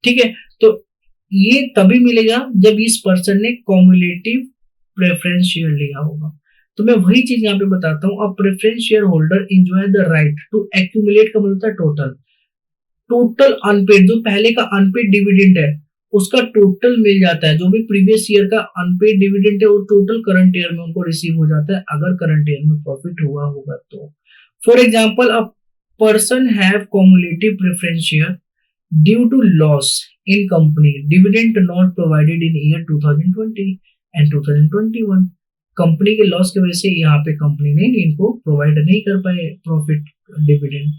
ठीक है, तो ये तभी मिलेगा जब इस पर्सन ने कॉम्युलेटिव प्रेफरेंस शेयर लिया होगा। तो मैं वही चीज यहाँ पे बताता हूँ। अब preference shareholder enjoy the right to accumulate का मतलब होता है टोटल अनपेड, जो पहले का अनपेड डिविडेंड है उसका टोटल मिल जाता है। जो भी प्रीवियस ईयर का अनपेड डिविडेंड है वो टोटल करंट ईयर में उनको रिसीव हो जाता है, अगर करंट ईयर में प्रॉफिट हुआ होगा तो। For example, a person have cumulative preference share due to loss in company, dividend not provided in year 2020 and 2021। Company के लॉस की वजह से यहाँ पे कंपनी ने इनको प्रोवाइड नहीं कर पाए profit dividend.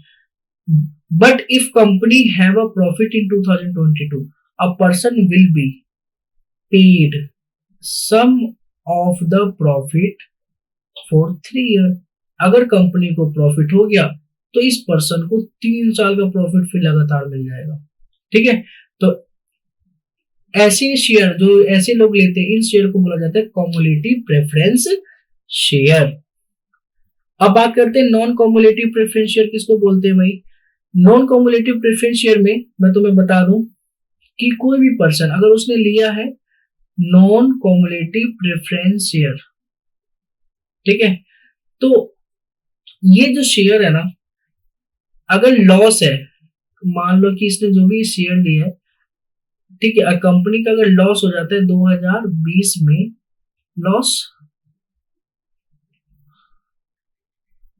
But if company have a profit in 2022, a person will be paid sum of the profit for 3 years. अगर कंपनी को प्रॉफिट हो गया तो इस पर्सन को 3 साल का प्रॉफिट फिर लगातार मिल जाएगा। ठीक है, तो ऐसे शेयर जो ऐसे लोग लेते हैं, इन शेयर को बोला जाता है कॉम्युलेटिव प्रेफरेंस शेयर। अब बात करते हैं नॉन कॉम्युलेटिव प्रेफरेंस शेयर किसको बोलते हैं भाई। नॉन कॉम्युलेटिव प्रेफरेंस शेयर में मैं तुम्हें बता दूं कि कोई भी पर्सन अगर उसने लिया है नॉन कॉम्युलेटिव प्रेफरेंस शेयर, ठीक है, तो ये जो शेयर है ना, अगर लॉस है, मान लो कि इसने जो भी शेयर लिया है, ठीक है, कंपनी का अगर लॉस हो जाता है 2020 में, लॉस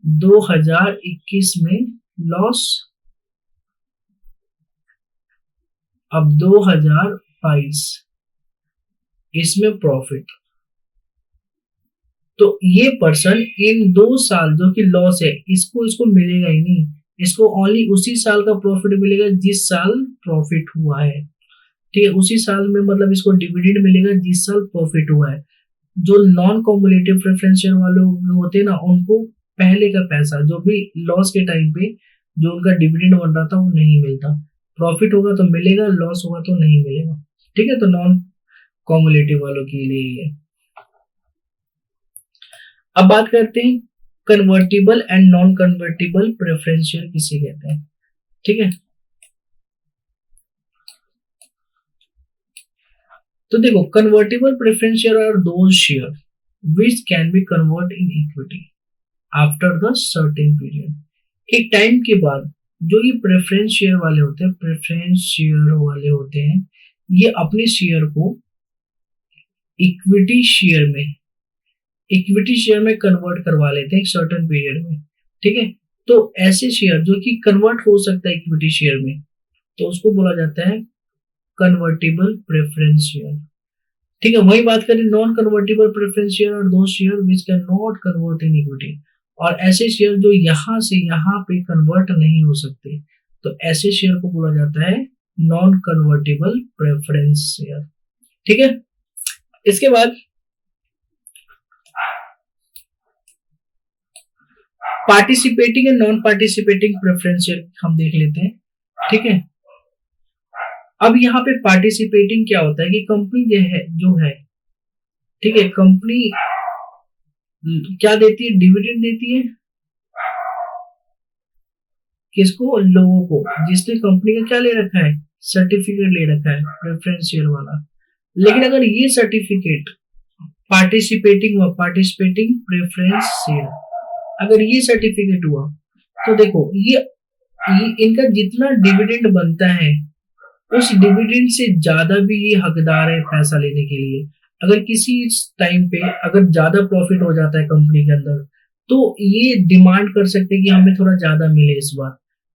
2021 में लॉस, अब 2022 इसमें प्रॉफिट, तो ये पर्सन इन 2 साल जो कि लॉस है इसको मिलेगा ही नहीं, इसको ओनली उसी साल का प्रॉफिट मिलेगा जिस साल प्रॉफिट हुआ है। ठीक है, उसी साल में मतलब इसको डिविडेंड मिलेगा जिस साल प्रॉफिट हुआ है। जो नॉन कॉम्युलेटिव प्रेफरेंस शेयर वाले होते हैं ना, उनको पहले का पैसा जो भी लॉस के टाइम पे जो उनका डिविडेंड बन रहा था वो नहीं मिलता, प्रॉफिट होगा तो मिलेगा, लॉस होगा तो नहीं मिलेगा। ठीक है, तो नॉन कॉम्युलेटिव वालों के लिए है। अब बात करते हैं convertible and non convertible preference share किसे कहते हैं। ठीक है, तो देखो convertible preference share are those share which can be convert in equity after the certain period. एक टाइम के बाद जो ये प्रेफरेंस शेयर वाले होते हैं, प्रेफरेंस शेयर वाले होते हैं, ये अपने शेयर को इक्विटी शेयर में कन्वर्ट करवा लेते हैं एक सर्टेन पीरियड में। ठीक है, तो ऐसे शेयर जो कि कन्वर्ट हो सकता है इक्विटी शेयर में, तो उसको बोला जाता है कन्वर्टिबल प्रेफरेंस शेयर। ठीक है, वही बात करें नॉन कन्वर्टिबल प्रेफरेंस शेयर और दो share which can not convert in equity, और ऐसे शेयर जो यहां से यहां पे कन्वर्ट नहीं हो सकते, तो ऐसे शेयर को बोला जाता है नॉन कन्वर्टिबल प्रेफरेंस शेयर। ठीक है, इसके बाद participating and non participating preference share हम देख लेते हैं। ठीक है, अब यहाँ पे पार्टिसिपेटिंग क्या होता है कि कंपनी जो है, ठीक है, कंपनी क्या देती है, डिविडेंड देती है किसको, लोगों को, जिसने कंपनी का क्या ले रखा है, सर्टिफिकेट ले रखा है प्रेफरेंस शेयर वाला। लेकिन अगर ये सर्टिफिकेट पार्टिसिपेटिंग प्रेफरेंस शेयर, अगर ये सर्टिफिकेट हुआ तो देखो ये इनका जितना डिविडेंड बनता है उस डिविडेंड से ज्यादा भी ये हकदार है पैसा लेने के लिए। अगर किसी टाइम पे अगर ज्यादा प्रॉफिट हो जाता है कंपनी के अंदर, तो ये डिमांड कर सकते हैं कि हमें थोड़ा ज्यादा मिले इस बार,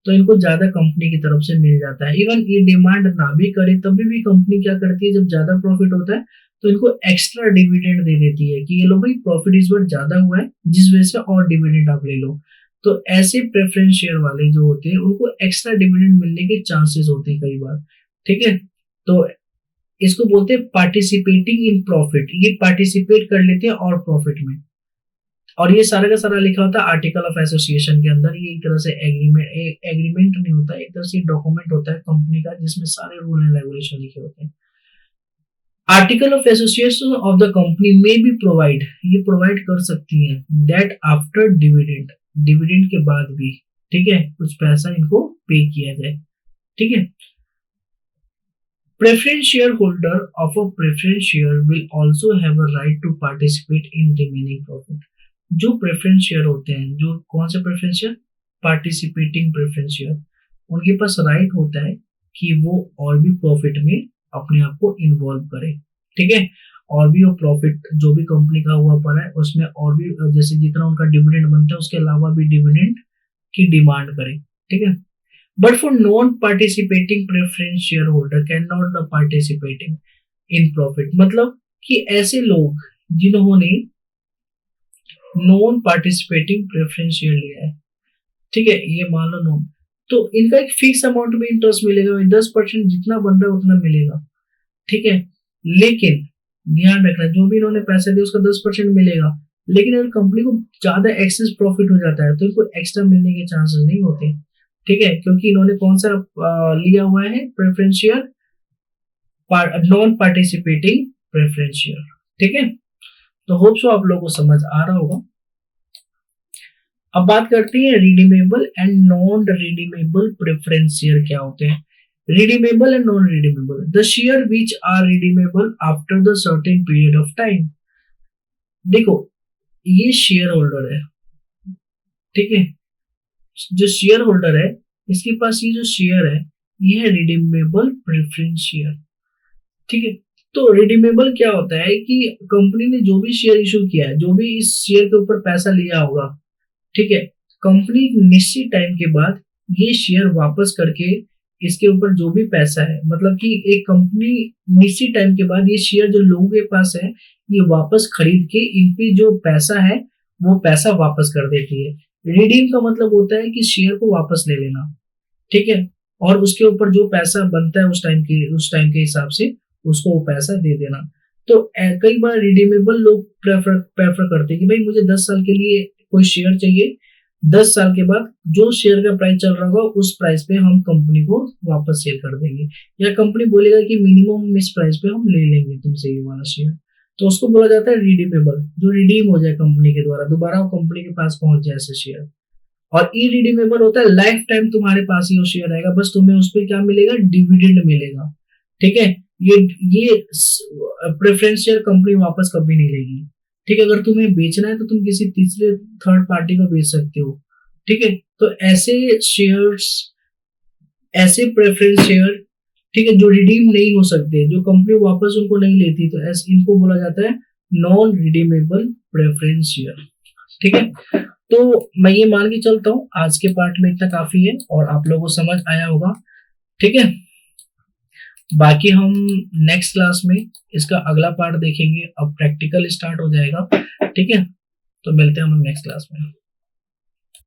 तो इनको ज्यादा कंपनी की तरफ से मिल जाता है। इवन ये डिमांड ना भी करे तभी भी कंपनी क्या करती है, जब ज्यादा प्रॉफिट होता है तो इनको एक्स्ट्रा डिविडेंड दे देती है कि ये लो भाई प्रॉफिट इस बार ज्यादा हुआ है, जिस वजह से और डिविडेंड आप ले लो। तो ऐसे प्रेफरेंस शेयर वाले जो होते हैं उनको एक्स्ट्रा डिविडेंड मिलने के चांसेस होते हैं कई बार, ठीक है। तो इसको बोलते हैं पार्टिसिपेटिंग इन प्रॉफिट, ये पार्टिसिपेट कर लेते हैं और प्रॉफिट में। और ये सारा का सारा लिखा होता है आर्टिकल ऑफ एसोसिएशन के अंदर। ये एक तरह से एग्रीमेंट नहीं होता, एक तरह से डॉक्यूमेंट होता है कंपनी का, जिसमें सारे रूल एंड रेगुलेशन लिखे होते हैं। Article of association of the company में भी प्रोवाइड, ये प्रोवाइड कर सकती है दैट आफ्टर डिविडेंड, डिविडेंड के बाद भी, ठीक है, कुछ पैसा इनको पे किया जाए, ठीक है। Preference shareholder of a preference share will also have a right to participate in remaining profit. जो प्रेफरेंस शेयर होते हैं, जो कौन से preference share, participating preference share, उनके पास राइट होता है कि वो और भी प्रॉफिट में अपने आप को इन्वॉल्व करें, ठीक है। और भी वो प्रॉफिट जो भी कंपनी का हुआ पड़ा है उसमें और भी, जैसे जितना उनका डिविडेंड बनता है उसके अलावा भी डिविडेंड की डिमांड करें, ठीक है। But for non-participating preference shareholder cannot the participating in profit, मतलब कि ऐसे लोग जिन्होंने नॉन पार्टिसिपेटिंग प्रेफरेंस शेयर लिया है, ठीक है, ये मान लो नॉन, तो इनका एक फिक्स अमाउंट में इंटरेस्ट मिलेगा, 10% जितना बन रहा है उतना मिलेगा, ठीक है। लेकिन ध्यान रखना, जो भी इन्होंने पैसे दिए उसका 10% मिलेगा, लेकिन अगर कंपनी को ज्यादा एक्सेस प्रॉफिट हो जाता है तो इनको एक्स्ट्रा मिलने के चांसेस नहीं होते, ठीक है, क्योंकि इन्होंने कौन सा लिया हुआ है, preference share, non participating preference share, ठीक है। तो होप सो आप लोगों को समझ आ रहा होगा। अब बात करते हैं redeemable and non redeemable preference share क्या होते हैं। Redeemable and non redeemable, the share which are redeemable after the certain period of time. देखो ये शेयर होल्डर है, ठीक है, जो शेयर होल्डर है इसके पास ये जो शेयर है ये है रिडीमेबल प्रेफरेंस शेयर, ठीक है। तो रिडीमेबल क्या होता है कि कंपनी ने जो भी शेयर इशू किया है, जो भी इस शेयर के ऊपर पैसा लिया होगा, ठीक है, कंपनी निश्चित टाइम के बाद ये शेयर वापस करके इसके ऊपर जो भी पैसा है, मतलब कि एक कंपनी निश्चित टाइम के बाद ये शेयर जो लोगों के पास है ये वापस खरीद के इन पे जो पैसा है वो पैसा वापस कर देती है। रिडीम का मतलब होता है कि शेयर को वापस ले लेना, ठीक है, और उसके ऊपर जो पैसा बनता है उस टाइम के हिसाब से उसको वो पैसा दे देना। तो कई बार रिडीमेबल लोग प्रेफर करते हैं कि भाई मुझे 10 साल के लिए कोई शेयर चाहिए, 10 साल के बाद जो शेयर का प्राइस चल रहा होगा उस प्राइस पे हम कंपनी को वापस सेल कर देंगे, या कंपनी बोलेगा कि मिनिमम इस प्राइस पे हम ले लेंगे तुमसे ये वाला शेयर, तो उसको बोला जाता है रिडीमेबल, जो रिडीम हो जाए कंपनी के द्वारा, दोबारा वो कंपनी के पास पहुंच जाए ऐसे शेयर। और इरिडीमेबल होता है लाइफ टाइम तुम्हारे पास ही वो शेयर रहेगा, बस तुम्हें उस पर क्या मिलेगा, डिविडेंड मिलेगा, ठीक है। ये प्रेफरेंस शेयर कंपनी वापस कभी नहीं लेगी, ठीक है। अगर तुम्हें बेचना है तो तुम किसी तीसरे थर्ड पार्टी को बेच सकते हो, ठीक है। तो ऐसे शेयर्स, ऐसे प्रेफरेंस शेयर, ठीक है, जो रिडीम नहीं हो सकते, जो कंपनी वापस उनको नहीं लेती, तो ऐसे इनको बोला जाता है नॉन रिडीमेबल प्रेफरेंस शेयर, ठीक है। तो मैं ये मान के चलता हूँ आज के पार्ट में इतना काफी है और आप लोगों को समझ आया होगा, ठीक है। बाकी हम नेक्स्ट क्लास में इसका अगला पार्ट देखेंगे, अब प्रैक्टिकल स्टार्ट हो जाएगा, ठीक है। तो मिलते हैं हम नेक्स्ट क्लास में।